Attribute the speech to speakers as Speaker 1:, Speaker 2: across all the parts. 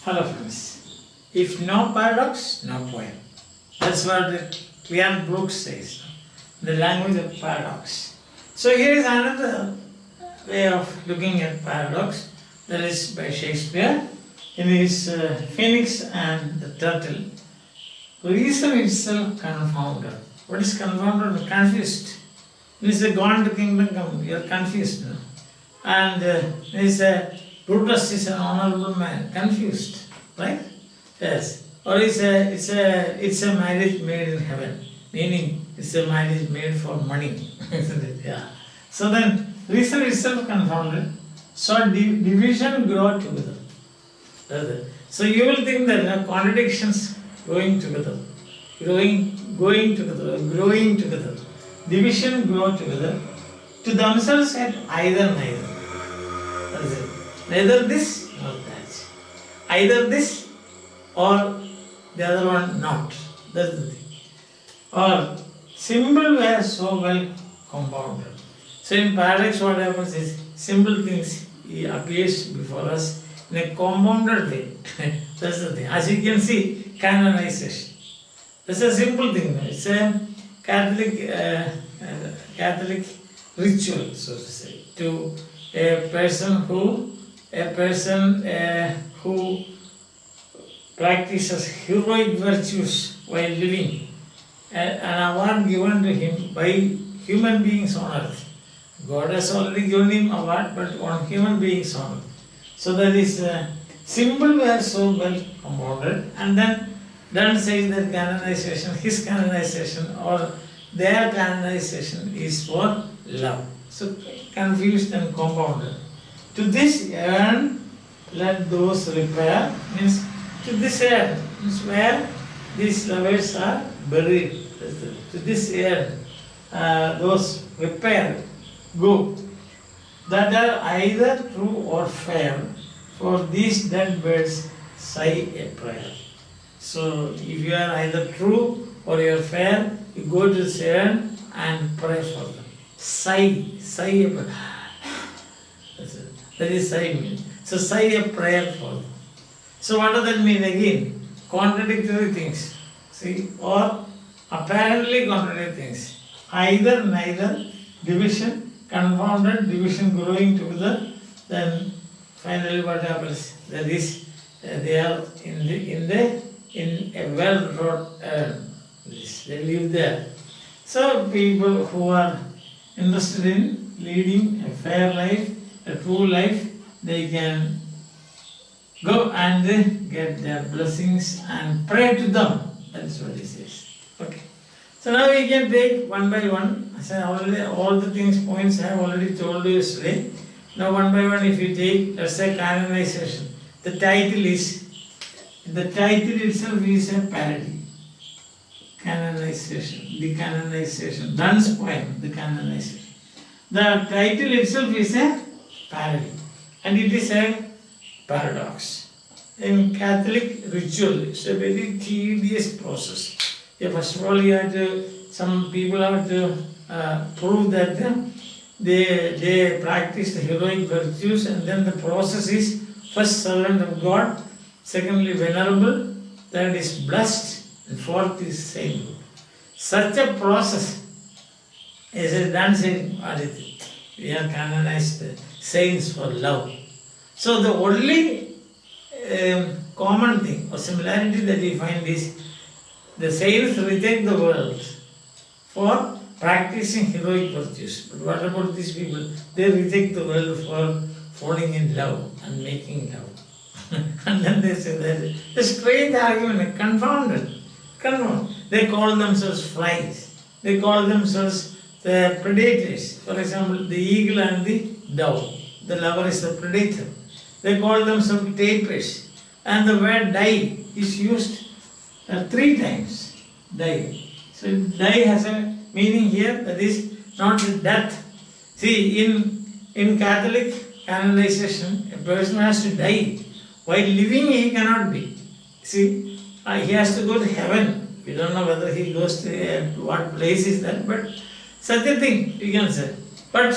Speaker 1: Hello friends. If no paradox, no poem. That's what the Cleanth book says. The language of paradox. So here is another way of looking at paradox. That is by Shakespeare in his Phoenix and the Turtle. Reason itself confounded. What is confounded? Confused. Means they gone to kingdom come. You are confused now. And is a Brutus is an honorable man, confused, right? Yes. Or it's a marriage made in heaven, meaning it's a marriage made for money, isn't it? Yeah. So then reason itself confounded. So division grow together. That's it. So you will think that contradictions going together, going together, division grow together, to themselves at either neither. That is it. Neither this nor that. Either this or the other one not. That's the thing. Or simple were so well compounded. So in paradox what happens is simple things appears before us in a compounded way. That's the thing. As you can see, canonization. That's a simple thing. It's a Catholic ritual, so to say, to a person who practices heroic virtues while living, an award given to him by human beings on earth. God has already given him award, but on human beings on earth. So that is symbol were so well compounded, and then says that canonization, his canonization or their canonization is for love. So confused and compounded. To this urn let those repair, means to this urn, means where these lovers are buried. To this urn, those repair go, that are either true or fair, for these dead birds sigh a prayer. So if you are either true or you are fair, you go to this urn and pray for them. Sigh a prayer. That is sigh means. So sigh a prayer for them. So what does that mean again? Contradictory things. See, or apparently contradictory things. Either, neither, division, confounded, division growing together, then finally what happens? That is, they are in a well-wrought urn. They live there. So people who are interested in leading a fair life, a true life, they can go and get their blessings and pray to them. That is what he says. Okay. So now we can take one by one. As I already, all the things, points I have already told you yesterday. Now one by one, if you take, let's say canonization. The title itself is a parody. Canonization, the canonization. Dunn's poem, the canonization. The title itself is a parody, and it is a paradox. In Catholic ritual, it's a very tedious process. Yeah, first of all, some people have to prove that they practice the heroic virtues, and then the process is first servant of God, secondly venerable, third is blessed, and fourth is sainthood. Such a process is a dance in we have canonized saints for love. So the only common thing or similarity that we find is the saints reject the world for practicing heroic virtues. But what about these people? They reject the world for falling in love and making love. And then they say that a strange argument, confounded. They call themselves flies. They call themselves the predators. For example, the eagle and the dove. The lover is the predator. They call themselves tapers. And the word die is used 3 times. Die. So die has a meaning here, that is not death. See, in Catholic canonization, a person has to die. While living, he cannot be. See, he has to go to heaven. We don't know whether he goes to what place is that, but such a thing you can say. But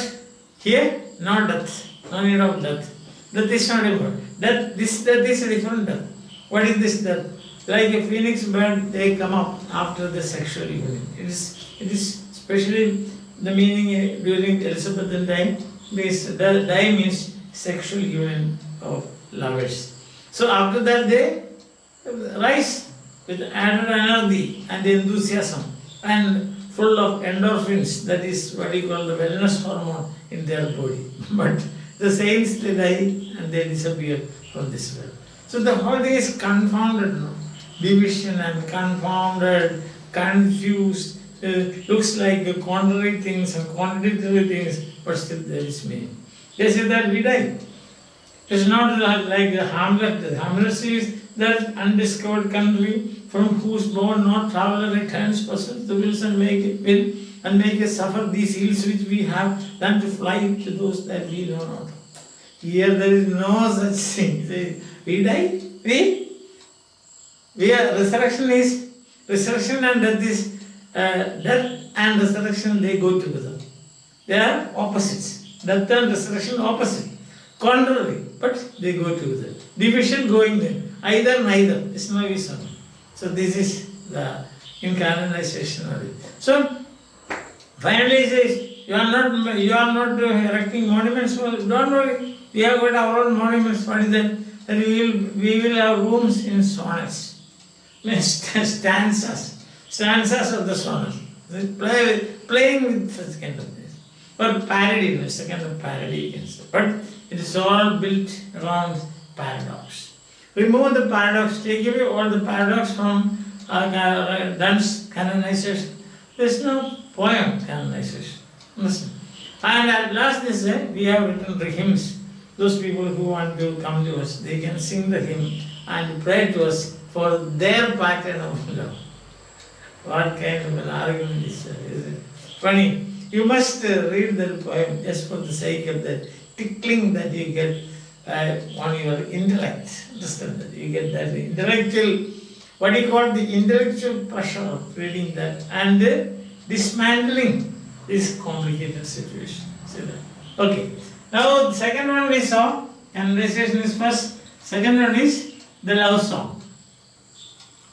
Speaker 1: here, no death, no need of death. Death is not important. Death is a different death. What is this? That like a phoenix bird, they come up after the sexual union. It is especially the meaning during Elizabethan time. The time means sexual union of lovers. So after that they rise with added energy and enthusiasm and full of endorphins, that is what you call the wellness hormone in their body. But the saints, they die and they disappear from this world. So the whole thing is confounded, no? Division and confounded, confused, looks like contrary things and contradictory things, but still there is meaning. They say that we die. It's not like the Hamlet. The Hamlet says that undiscovered country from whose bourne no traveller returns, possess the wills and make us suffer these ills which we have, than to fly to those that we know not. Here there is no such thing. Say, we die, we are, resurrection and death is, death and resurrection, they go together. They are opposites. Death and resurrection opposite. Contrary, but they go together. Division going there. Either, neither. It's no reason. So this is the incanonization of it. So finally he says, you are not erecting monuments. Well, don't worry. We have got our own monuments. What is that? That we will have rooms in sonnets. Stanzas of the sonnet. Playing with such kind of things. Or parody, it's a kind of parody you can say. But it is all built around paradox. Remove the paradox, take away all the paradox from Dunn's canonization. There is no poem canonization. Listen. And at last they say, we have written the hymns. Those people who want to come to us, they can sing the hymn and pray to us for their pattern of love. What kind of an argument is it? Funny. You must read the poem just for the sake of the tickling that you get on your intellect. Understand that? You get that intellectual, what do you call the intellectual pressure of reading that and dismantling this complicated situation. See that? Okay. Now the second one we saw, canonization is first. Second one is the love song.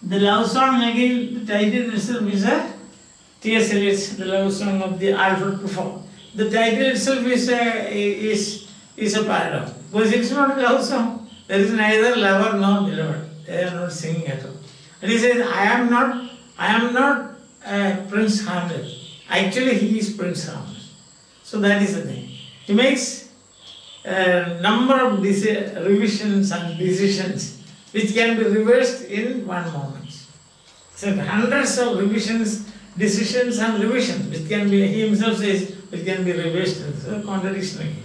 Speaker 1: The love song, again, the title itself is a T.S. Eliot's The Love Song of the Alfred Prof. The title itself is a paradox. Because it's not a love song. There is neither lover nor beloved. They are not singing at all. And he says, I am not Prince Hamlet. Actually, he is Prince Hamlet. So that is the thing. He makes a number of revisions and decisions which can be reversed in one moment. So hundreds of revisions, decisions and revisions which can be, he himself says, which can be reversed. So contradiction again.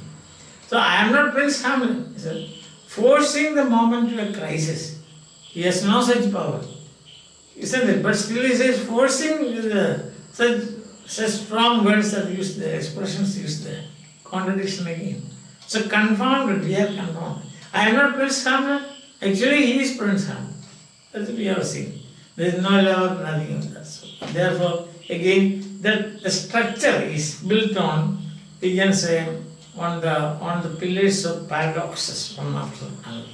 Speaker 1: So I am not Prince Hamlet. He said, forcing the moment to a crisis. He has no such power. Isn't it? But still he says forcing such strong words are used there, expressions used there. Contradiction again. So confounded, we are confounded. I am not Prince Hamlet. Actually, he is Prince Hamlet. That's what we have seen. There is no love, nothing of that. So, therefore, again, the structure is built on, we can say, on the pillars of paradoxes, one after another.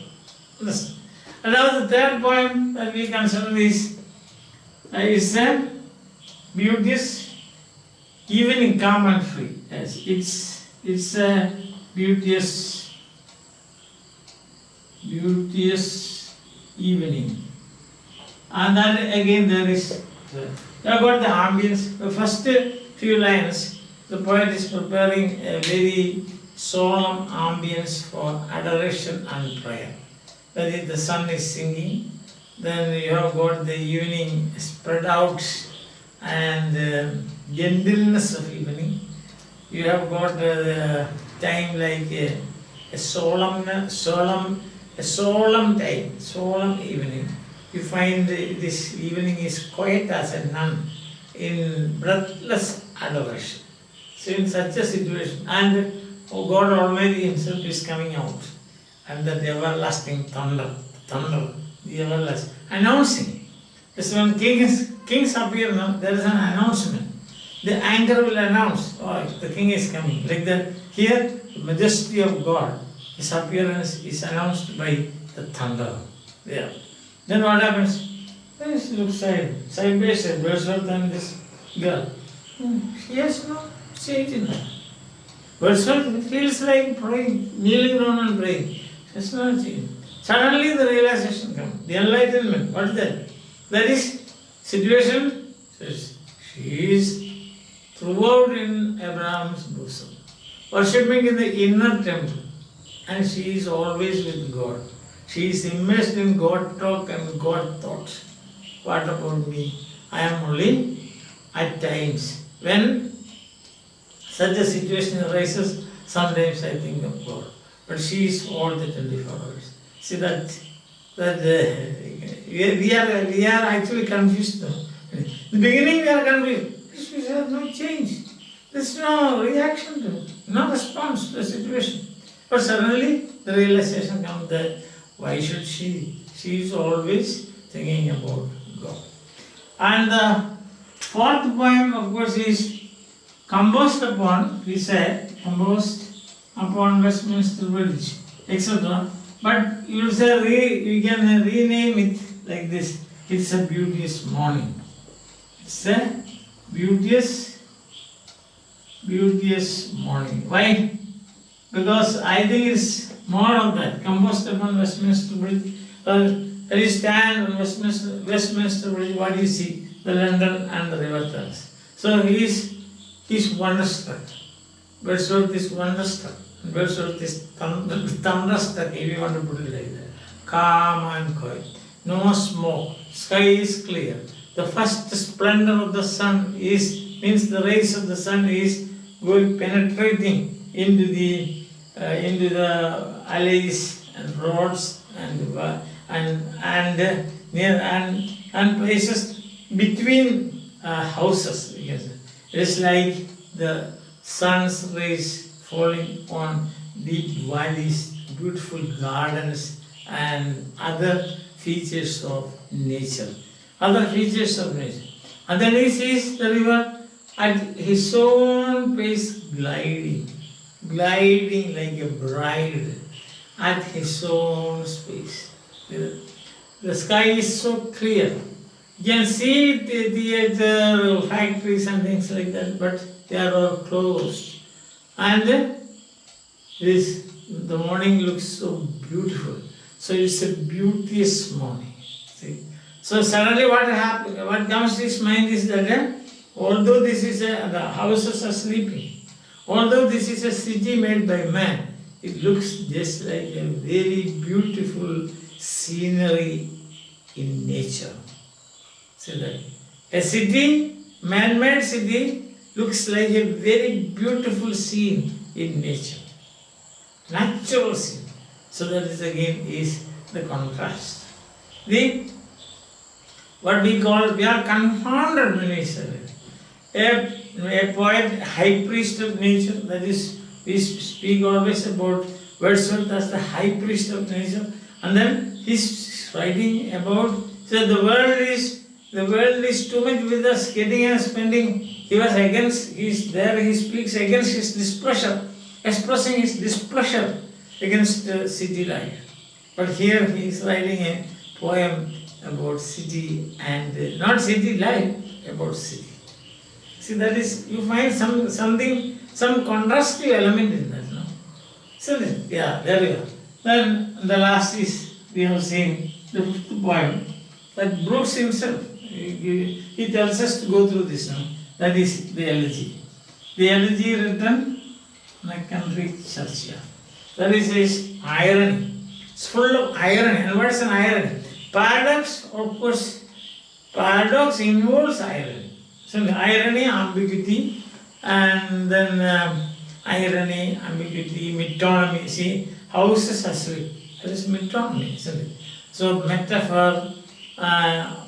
Speaker 1: Listen. And now the third poem that we consider is beauteous, evening, calm and free. Yes, it's a beauteous evening. And then again there is, you have got the ambience. The first few lines, the poet is preparing a very solemn ambience for adoration and prayer. That is, the sun is singing, then you have got the evening spread out and gentleness of evening. You have got the time like a solemn time, solemn evening. You find this evening is quiet as a nun in breathless adoration. So in such a situation, and God Almighty Himself is coming out, and that everlasting thunder, the everlasting, announcing. This when kings appear now, there is an announcement. The anchor will announce, oh, the king is coming. Like that, here, the majesty of God, His appearance is announced by the thunder. There. Then what happens? Then she looks side by side, Wordsworth and this girl. She has no change in her. Wordsworth feels like praying, kneeling down and praying. There's no change. Suddenly the realization comes, the enlightenment. What is that? That is situation. She is throughout in Abraham's bosom, worshipping in the inner temple, and she is always with God. She is immersed in God talk and God thoughts. What about me? I am only at times when such a situation arises, sometimes I think of God. But she is all the 24 hours. See that we are actually confused now. In the beginning we are confused. We have no change. There is no reaction to it, no response to the situation. But suddenly the realization comes that why should she? She is always thinking about God. And the fourth poem, of course, is composed upon, we said, composed upon Westminster Bridge, etc. But you will say, you can rename it like this. It's a beauteous morning. It's a beauteous morning. Why? Because I think it's more of that. Composed upon Westminster Bridge. When you stand on Westminster Bridge, what do you see? The London and the River Thames. So he's wonderstruck. Wordsworth is wonderstruck. Wordsworth is thunderstruck, if you want to put it like that. Calm and quiet. No smoke. Sky is clear. The first splendor of the sun means the rays of the sun is going penetrating into the alleys and roads and places between houses. It is like the sun's rays falling on deep valleys, beautiful gardens, and other features of nature. Underneath is the river at his own pace gliding like a bride at his own space. The sky is so clear. You can see the theatre, factories and things like that, but they are all closed. And the morning looks so beautiful. So it's a beauteous morning. See? So suddenly what comes to his mind is that although the houses are sleeping, although this is a city made by man, it looks just like a very beautiful scenery in nature. See that? A city, man-made city, looks like a very beautiful scene in nature. Natural scene. So that is again is the contrast. What we are confounded when we say it. A poet, high priest of nature, that is, we speak always about Wordsworth as the high priest of nature, and then he's writing about, so the world is too much with us, getting and spending. He speaks against his displeasure, expressing his displeasure against city life. But here he is writing a poem about city and not city life, about city. See, that is, you find some contrastive element in that, no? So, yeah, there we are. Then the last is, we have seen the fifth poem, that Brooks himself, he tells us to go through this, no? That is the elegy. The elegy written in a country churchyard. That is his irony. It's full of irony. And what is an irony? Paradox, of course, paradox involves irony. So irony, ambiguity, and then irony, ambiguity, metonymy. See, houses asleep. That is metonymy, isn't it? So metaphor,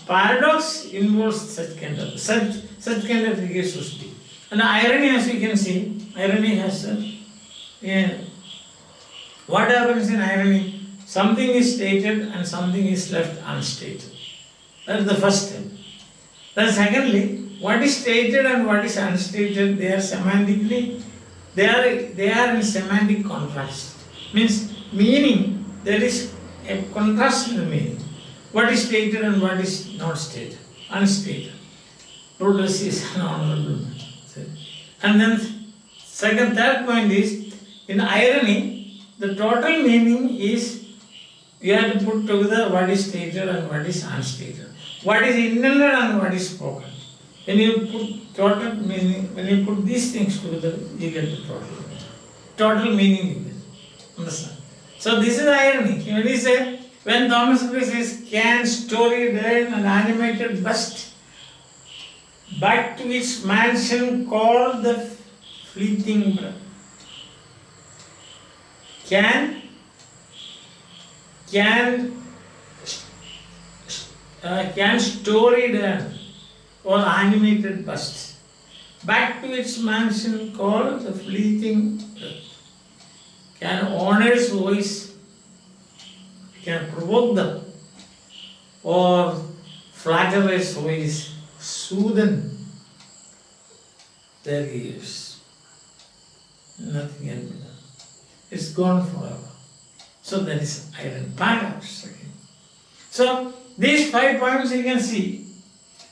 Speaker 1: paradox involves such kind of figures to speak. And irony, as you can see, irony has what happens in irony? Something is stated and something is left unstated. That is the first step. Then secondly, what is stated and what is unstated, they are semantically, they are in semantic contrast. Means meaning, there is a contrast in the meaning. what is stated and what is not stated, unstated. Rootless is an honorable man. And then third point is, in irony, the total meaning is, you have to put together what is stated and what is unstated. What is intended and what is spoken. When you put total meaning, when you put these things together, you get the total meaning. Total meaning you get. Understand? So this is irony. When he said, when Thomas Aquinas says, can story learn an animated bust, back to its mansion called the fleeting breath. Can story learn or animated bust, back to its mansion called the fleeting breath. Can owner's voice, can provoke them, or flatterer's voice soothe their ears. Nothing can be done. It's gone forever. So that is iron paradox again. So these 5 points you can see.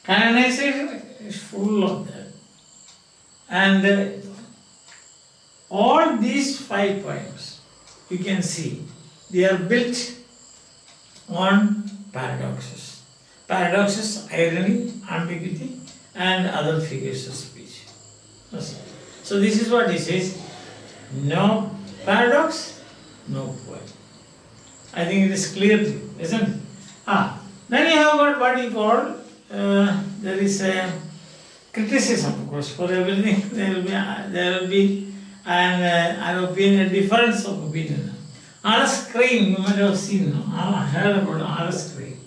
Speaker 1: Canonization is full of that. And all these 5 poems, you can see, they are built on paradoxes. Paradoxes, irony, ambiguity, and other figures of speech. So this is what he says, no paradox, no poem. I think it is clear to you, isn't it? Then you have got what you call, there is a criticism, of course, for everything. There will be an opinion, a difference of opinion. R.S. Crane, you might have seen, heard about R.S. Crane.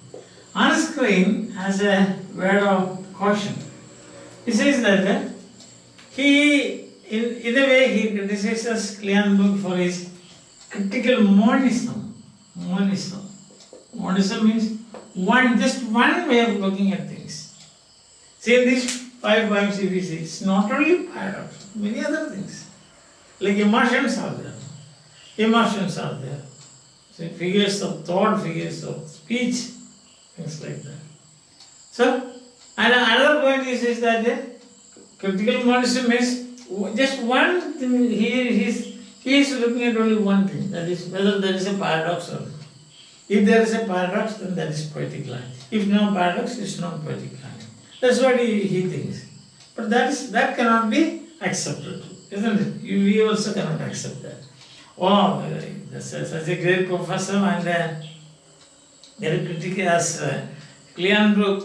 Speaker 1: R.S. Crane has a word of caution. He says that he, in a way, he criticizes Cleanth for his critical monism. Monism. Monism means just one way of looking at things. See, in these 5 poems, if you see, it's not only paradox, many other things. Like emotions are there. Emotions are there. So figures of thought, figures of speech, things like that. So, and another point is that critical monism is just one thing. He is looking at only one thing, that is whether there is a paradox or not. If there is a paradox, then that is poetic line. If no paradox, it's not poetic line. That's what he thinks. But that cannot be accepted, isn't it? We also cannot accept that. Oh, that's such a great professor and very critical as Cleanth.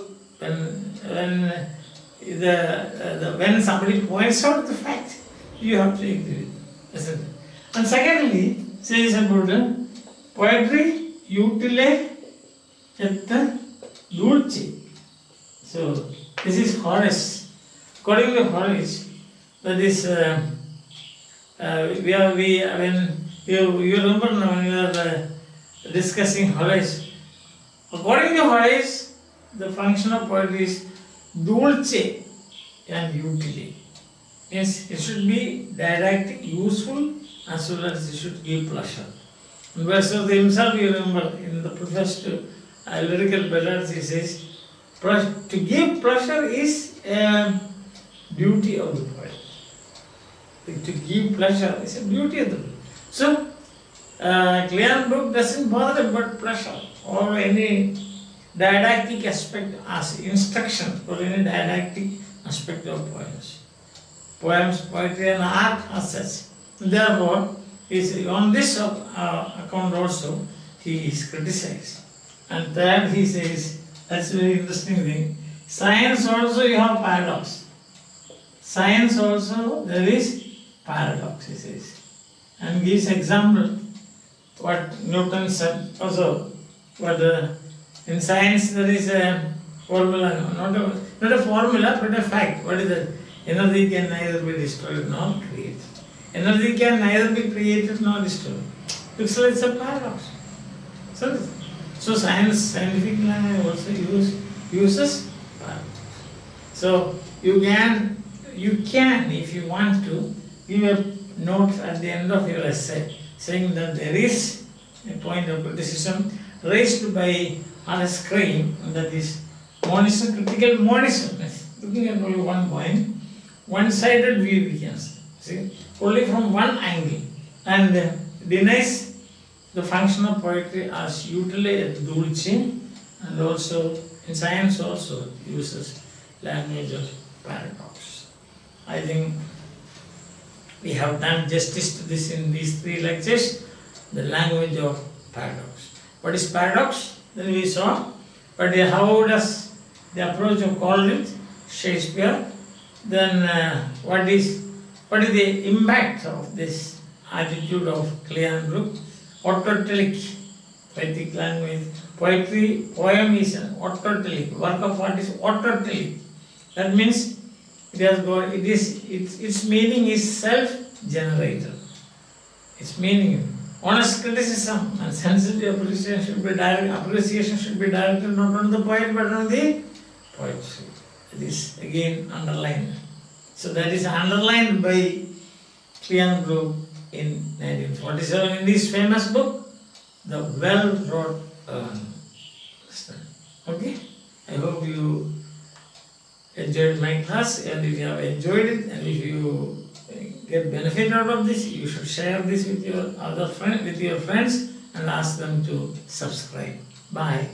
Speaker 1: When somebody points out the fact, you have to agree with it, isn't it? And secondly, says about poetry utile et dulce. So this is Horace. According to Horace, that is when you remember now when we are discussing Horace. According to Horace, the function of poetry is dulce and utile. Means it should be didactic, useful, as well as it should give pleasure. And Wordsworth himself, you remember, in the preface to lyrical ballads, he says, to give pleasure is a duty of the poet. To give pleasure is a duty of the poet. So, Cleanth doesn't bother about pleasure or any didactic aspect as instruction for any didactic aspect of poems. Poems, poetry and art as such. Therefore, on this account also, he is criticized. And third, he says, that's a very interesting thing, science also you have paradox. Science also there is paradox, he says. And gives example, what Newton said also, but in science there is a formula, not a formula, but a fact. What is that? Energy can neither be destroyed nor created. Energy can neither be created nor destroyed. So it's a paradox. So scientific language also uses paradox. So you can, if you want to, give a note at the end of your essay saying that there is a point of criticism raised by on a screen, that is monism, critical monism. Looking at only one point, one-sided view we can see, only from one angle, and denies the function of poetry as utile et dulce, and also in science also uses language of paradox. I think we have done justice to this in these 3 lectures, the language of paradox. What is paradox? Then we saw. But how does the approach of Cleanth, Shakespeare? Then what is the impact of this attitude of Cleanth? Autotelic, poetic language. Poetry, poem is an autotelic. Work of art is autotelic. That means its meaning is self-generated. Its meaning. Honest criticism and sensitive appreciation should be directed not on the poet but on the poetry. It is again underlined. So that is underlined by Cleanth Group in 1947 in this famous book, The Well-Wrought Urn. Okay? I hope you enjoyed my class, and if you have enjoyed it and if you get benefit out of this, you should share this with your friends and ask them to subscribe. Bye.